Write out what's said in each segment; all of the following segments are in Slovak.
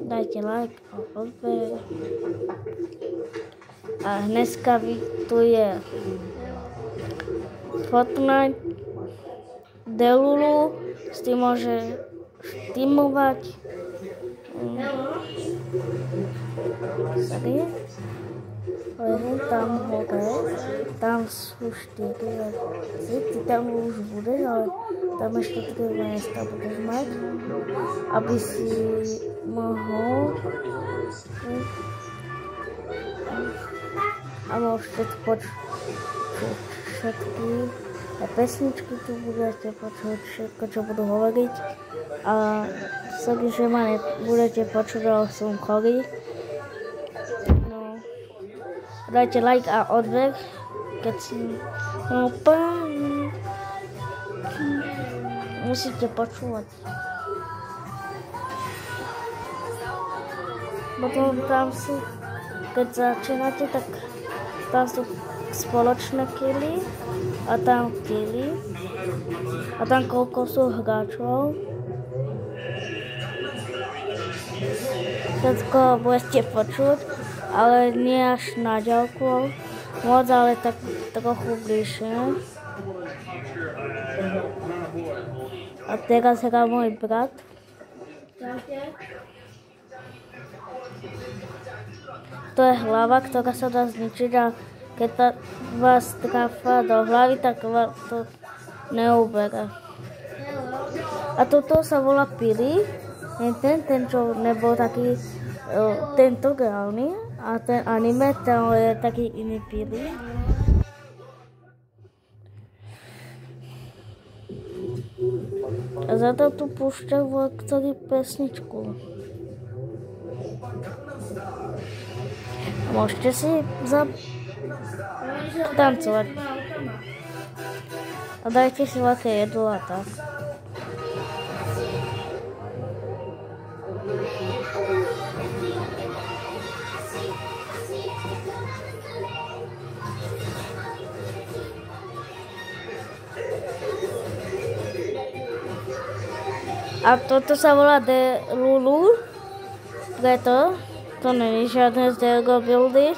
Dajte like a odber. A dneska vytuje Fortnite Delulu, s tým môže štimovať. Tam sú 4 veci, ty tam už budeš, ale tam ešte 3 miesta budeš mať, aby si mohol a môžete počuť všetky pesničky, tu budete počuť všetko, čo budú hovoriť a sorry, že ma nebudete počuť, ale som chorý. Dajte like a odber, keď si musíte počúvať. Potom tam sú, keď začínate, tak tam sú spoločné killy a tam killy a tam koľko sú hráčov. Všetko budete počuť, ale nie až na ďalku moc, ale tak trochu bližšie. A teraz hrá môj brat. To je hlava, ktorá sa dá zničiť a keď vás tráfa do hlavy, tak vás to neubere. A toto sa volá Pili. Ten čo nebol taký, tento reálny. A ten anime, tam je taký iný Pili. A za to tu púšťa ktorý pesničku. A môžete si tancovať. A dajte si veľké jedlo a tak. A toto sa volá Delulu, preto to není žiadne z Delgo buildy.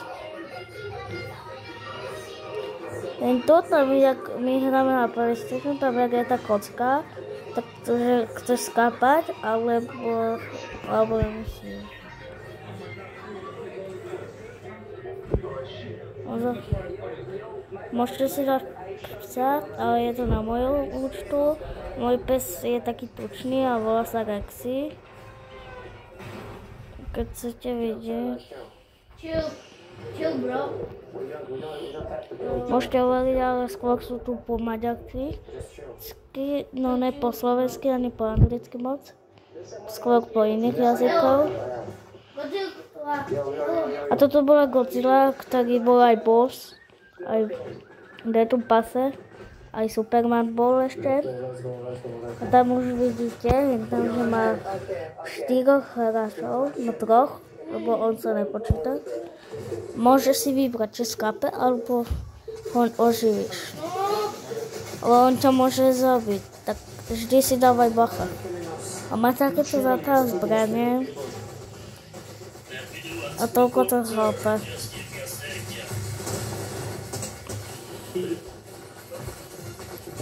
Tento tam, jak my hráme na PlayStation, tam jak je tá kocka, tak to, že chceš skápať, alebo nemusíš. Môžete si dať psa, ale je to na mojom účtu. Môj pes je taký tučný a volá sa Rexy. Keď chcete vidieť. Chill, bro. Môžete hovoriť, ale skôr sú tu po maďarsky. No ne po slovensky, ani po anglicky moc. Skôr po iných jazykov. A toto bola Godzilla, ktorý bol aj boss. Aj tu pase. Aj Superman bol ešte. A tam už vidíte, tam, že má 4 hráčov, no 3, lebo on sa nepočíta. Môžeš si vybrať, či skápe, alebo ho oživíš. Lebo on to môže zabiť, tak vždy si dávaj bacha. A má takéto zlaté zbranie. A toľko to chápe.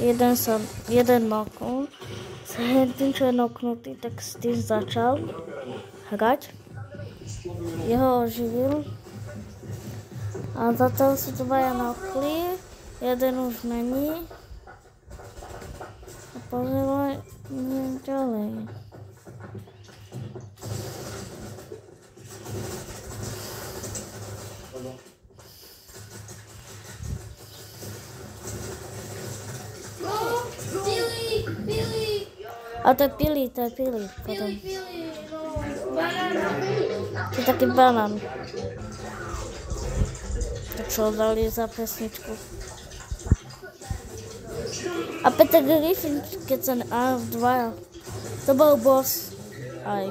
Jeden noknul, s tým, čo je noknutý, tak s tým začal hrať. Jeho oživil. A zatiaľ sú dvaja nokli, jeden už není. A pozrieme ďalej. A to je Pili. To je taký banán. Tak čo dali za pesničku. A Peter Griffin, keď sa dvaja. To bol boss. Aj.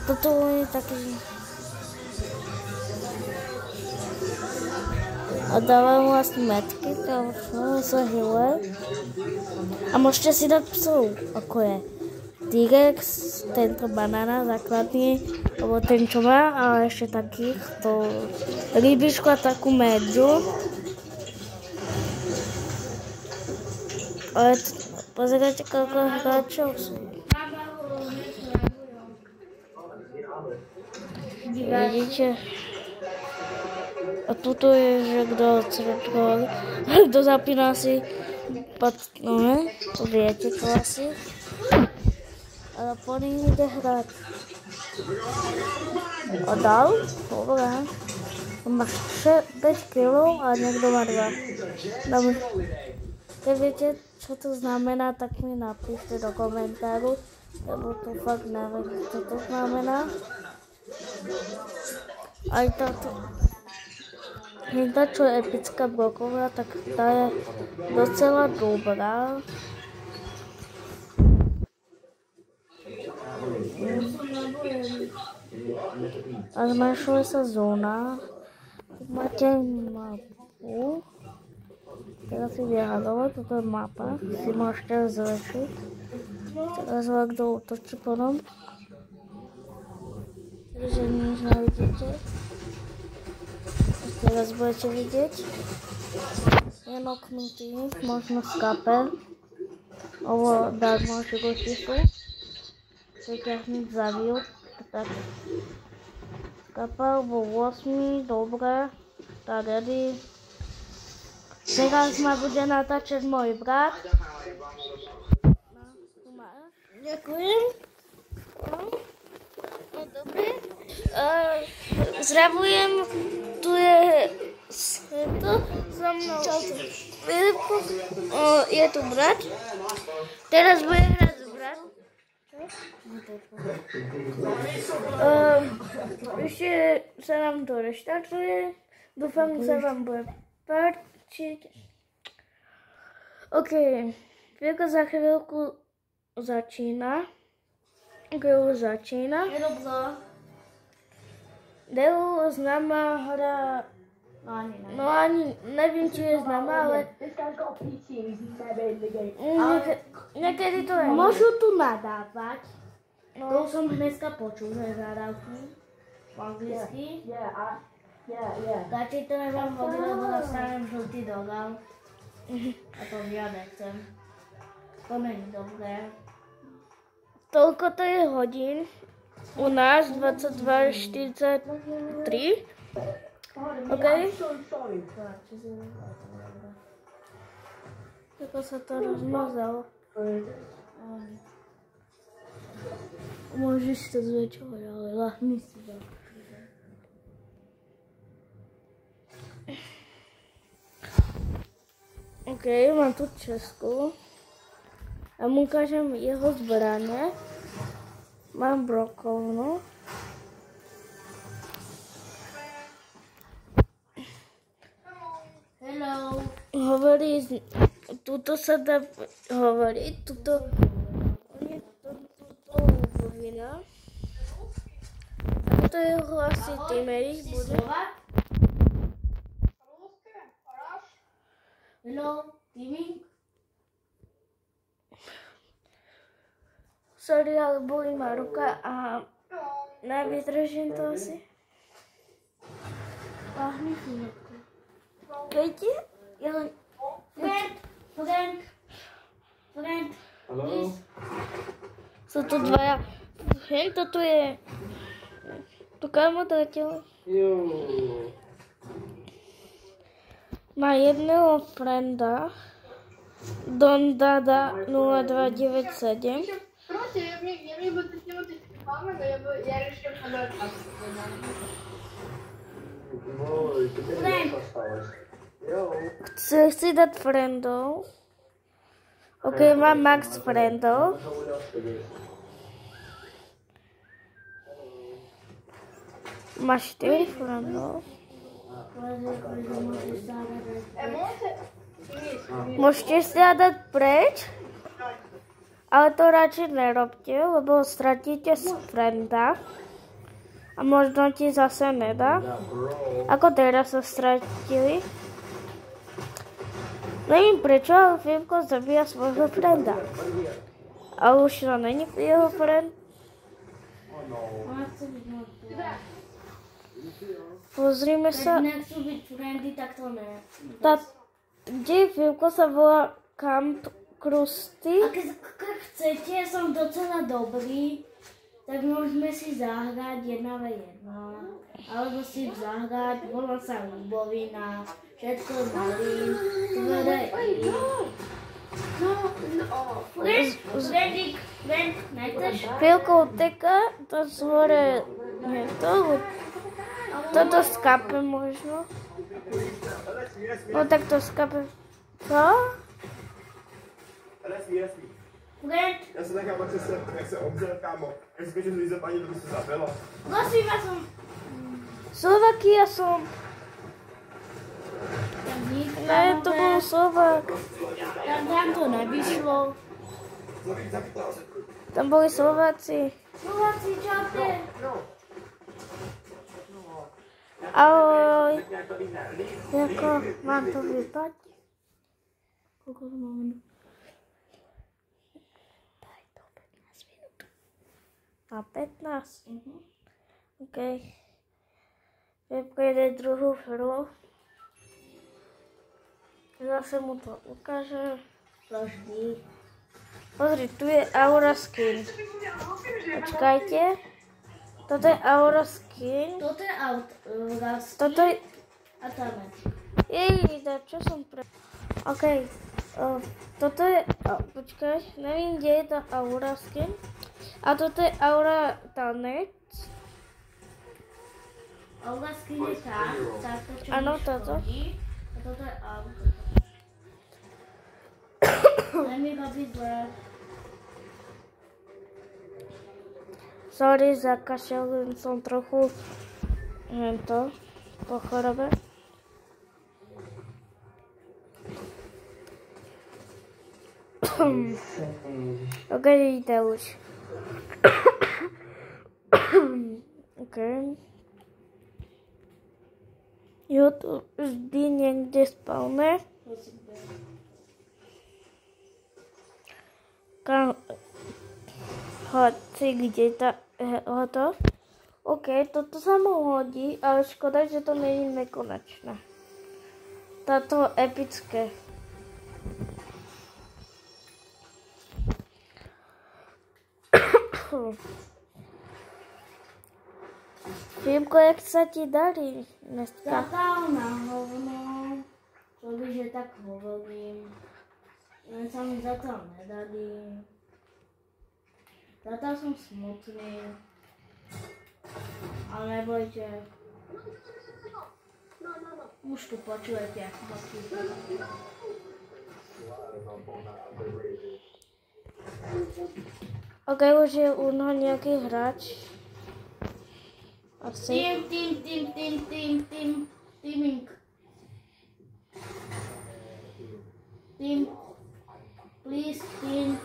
Toto je taký... A A dávam vlastne metky, tam sa hýle. A môžete si dať psov, ako je T-Rex, tento banána základný, alebo ten čo má, ale ešte takýchto rybičku a takú medžu. Ale pozerajte, koľko hráčov sú. Vidíte? A tuto je, že kto zapína si patnové, to viete to asi. Ale po nich ide hrať. A dal? Dobre. Máš 5 kg a niekto má 2. Keď viete, čo to znamená, tak mi napíšte do komentáru, lebo to fakt neviem, čo to znamená. Aj táto, čo je epická bloková, tak tá je docela dobrá. A zmenšuje sa zóna. Tu máte mapu. Teraz si vyhľadovať, toto je mapa, si môžete zväčšiť. Teraz vám kto útočí potom. Takže nič nevidíte. Teraz budete vidieť. Je noknutý, možno skape. Ovo darmo životisu. Preťahnuť zaviu. Tak. Skapa vo 8, dobre. Tak ready. Teraz ma bude natáčať môj brat. Ďakujem. No dobre. Zdravujem. Tu je to so mnou. Je tu brat. Teraz bude hrať s brat. Ešte sa nám to reštartuje. Dúfam, že sa vám bude páčiť. OK. Vieko za chvíľku začína. Deu známa hra. No ani neviem, či je známa, ale niekedy to je. Môžu tu nadávať. No. To som dneska počul, že nadávky po anglicky. Radšej to nemám hodil, lebo dostanem žltý dodal. A to ja nechcem. To není dobré. Toľko to je hodín. U nás 22:43. OK? Ako sa to rozmazalo. Môžeš to zväčšovať, ale ľahni si to. OK, mám tu Česku. A mu ukážem jeho zbrane. Mám brokovnu. Hello. Hovorí, tuto sa dá hovoriť, tuto hovina. A toto je jeho asi teamerik bude. Hello, teaming. Sorry, ale bolí ma ruka a nevydržím to asi. Pahni chvíľku. Viete? Ja len... Friend. Hallo? Sú tu dvaja. Hej, toto je... Tu kamodateľ. Jo. Má jedného frenda. Dondada 0297. Короче, я бы таким вот рекламой, но я решил подать так. Ой, теперь не осталось. Йоу. Chce si dať frendov. OK, mám max frendov. Máš 4 frendov. Môžete si dať preč. Ale to radšej nerobte, lebo stratíte frenda. A možno ti zase nedá. Ako teraz sa stratili. Nevím prečo, ale Filipko zabíja svojho frenda. A už to není jeho friend. Ona chce byť môj friend. Pozrime sa. Keď nechcú byť friendy, tak to ne. Kde Filipko sa volá Camp Krusty? A keď chcete, som docela dobrý, tak môžeme si zahrať 1v1. Alebo si zahrať, volám sa Ľubovina, všetko malým, TVDI. Friend, nechceš? Filipko uteká, to zvore to. Toto skape možno. No tak to skape. Co? Resmí. Friend, Já se nechám, jak se obzor, kámo. Jak si můžeš říct, paní, to by se zabilo. prosím vás som... Slovakia som. Tak nič, Ne, to bol Slovak. tak nám to nevyšlo. Tam boli Slováci. Slováci, čaute. Ahoj. Jako, mám to vypať? Koľko to mám minút? Daj to 15 minút. Na 15? OK. Pojede druhú hru. Zase mu to ukážem. Vždy. Pozri, tu je Aura Skin. Počkajte. Toto je Aura Skin. Toto je Auraskin. Toto je... A tam je. Jej, čo som pre... OK. Toto je... počkaj, nevím, kde je tá Aura Skin. A toto je Aura Tanec. Auraskin je táto, čo Áno, mi toto. škodí. A toto je Aura. Nemi robiť zle. Sorry, zakašel, len som trochu... po chorobe. OK, ide už. OK. Jo, tu vždy niekde spawne. Hoci kde to. OK, toto sa mu hodí, ale škoda, že to nie je nekonečné. Táto epické. Filipko, jak sa ti darí dneska? Zatiaľ na hovno. Čo by, že tak hovorím. Len sa mi zatiaľ nedarí. Zatiaľ som smutný. Ale nebojte. Už tu počujete. OK, už je u noho nejaký hráč. Asi. Teaming. Team. Please, team.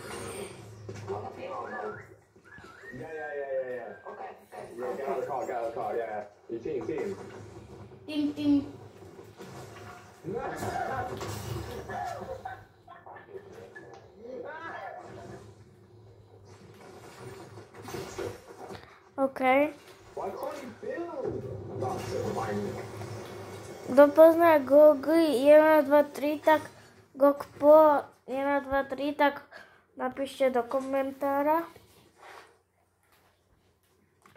Yeah. Okay. Got a call, yeah. Your team. Team. OK. Why can't you build? That's so fine. Kto pozná Gogy 1, 2, 3, tak Gokpo 1, 2, 3, tak napíšte do komentára.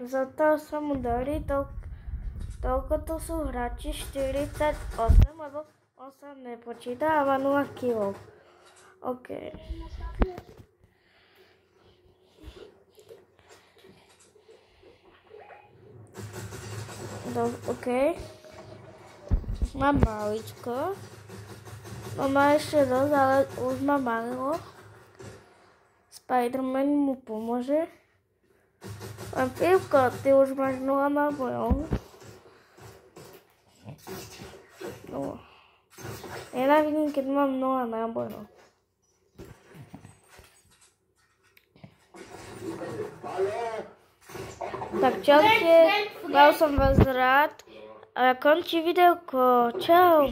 Zatiaľ sa mu darí, toľko tu sú hráči 48, lebo on sa nepočíta a má 0 kg. OK. OK. Mám maličko. No má ešte dosť, ale už má malého. Spider-Man mu pomôže. Len Filipko, ty už máš 0 nábojov. No. Nenávidím, keď mám 0 nábojov. Tak čaute, mal som vás rád a končí videoko. Čau.